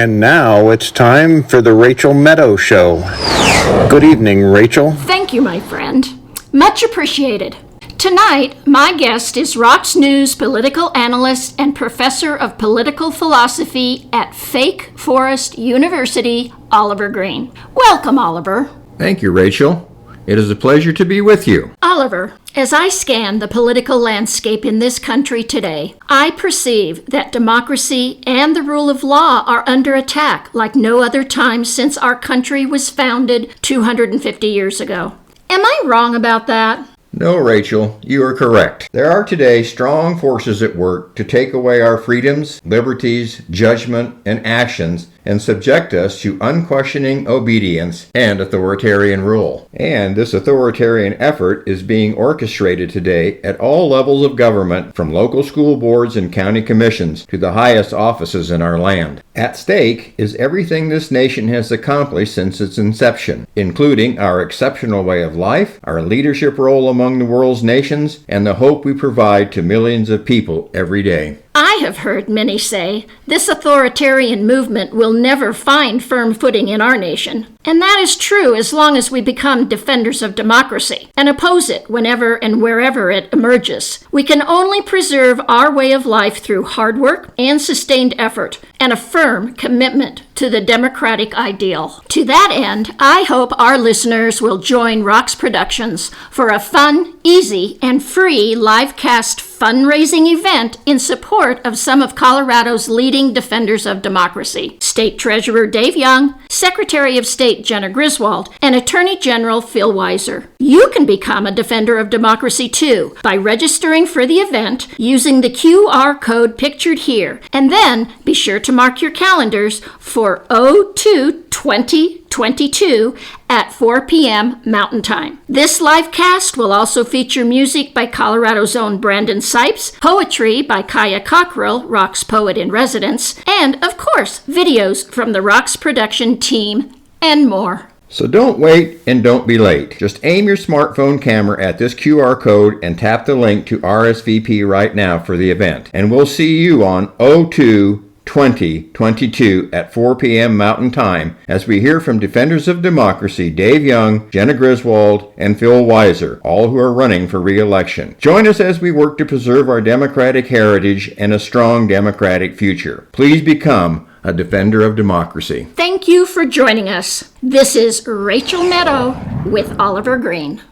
And now it's time for the Rachel Meadow Show. Good evening, Rachel. Thank you, my friend. Much appreciated. Tonight, my guest is ROX News political analyst and professor of political philosophy at Fake Forest University, Oliver Green. Welcome, Oliver. Thank you, Rachel. It is a pleasure to be with you. Oliver, as I scan the political landscape in this country today, I perceive that democracy and the rule of law are under attack like no other time since our country was founded 250 years ago. Am I wrong about that? No, Rachel, you are correct. There are today strong forces at work to take away our freedoms, liberties, judgment, and actions and subject us to unquestioning obedience and authoritarian rule. And this authoritarian effort is being orchestrated today at all levels of government, from local school boards and county commissions to the highest offices in our land. At stake is everything this nation has accomplished since its inception, including our exceptional way of life, our leadership role among the world's nations, and the hope we provide to millions of people every day. I have heard many say this authoritarian movement will never find firm footing in our nation. And that is true as long as we become defenders of democracy and oppose it whenever and wherever it emerges. We can only preserve our way of life through hard work and sustained effort and a firm commitment to the democratic ideal. To that end, I hope our listeners will join ROX Productions for a fun, easy, and free live cast fundraising event in support of some of Colorado's leading defenders of democracy: State Treasurer Dave Young, Secretary of State Jenna Griswold, and Attorney General Phil Weiser. You can become a defender of democracy too by registering for the event using the QR code pictured here, and then be sure to mark your calendars for 02/2022 at 4 p.m. Mountain Time. This live cast will also feature music by Colorado's own Brandon Sipes, poetry by Kaya Cockrell, ROX Poet in Residence, and, of course, videos from the ROX production team, and more. So don't wait and don't be late. Just aim your smartphone camera at this QR code and tap the link to RSVP right now for the event. And we'll see you on 02/2022 at 4 p.m. Mountain Time as we hear from defenders of democracy Dave Young, Jenna Griswold, and Phil Weiser, all who are running for re-election. Join us as we work to preserve our democratic heritage and a strong democratic future. Please become a defender of democracy. Thank you for joining us. This is Rachel Meadow with Oliver Green.